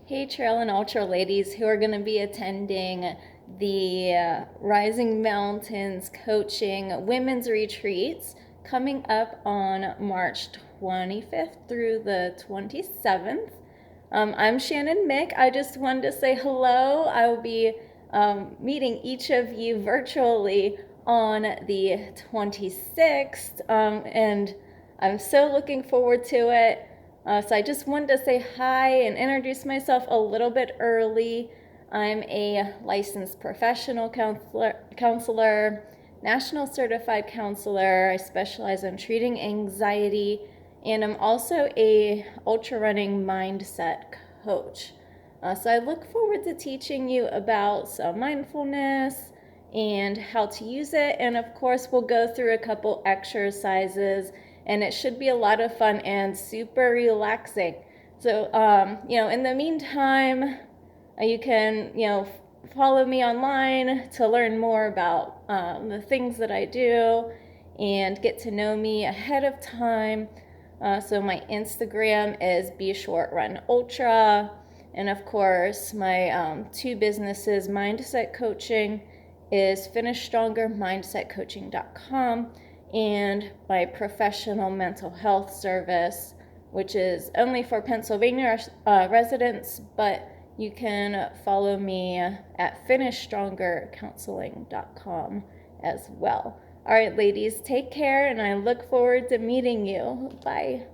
Hey, Trail and Ultra ladies who are going to be attending the Rising Mountains Coaching Women's Retreats coming up on March 25th through the 27th. I'm Shannon Mick. I just wanted to say hello. I will be meeting each of you virtually on the 26th, and I'm so looking forward to it. So I just wanted to say hi and introduce myself a little bit early. I'm a licensed professional counselor, national certified counselor. I specialize in treating anxiety, and I'm also a ultra running mindset coach. So I look forward to teaching you about some mindfulness and how to use it. And of course, we'll go through a couple exercises, and it should be a lot of fun and super relaxing. So, in the meantime, you can, follow me online to learn more about the things that I do and get to know me ahead of time. So my Instagram is Be Short Run Ultra. And of course, my two businesses, Mindset Coaching, is finishstrongermindsetcoaching.com, and my professional mental health service, which is only for Pennsylvania residents, but you can follow me at finishstrongercounseling.com as well. All right, ladies, take care, and I look forward to meeting you. Bye.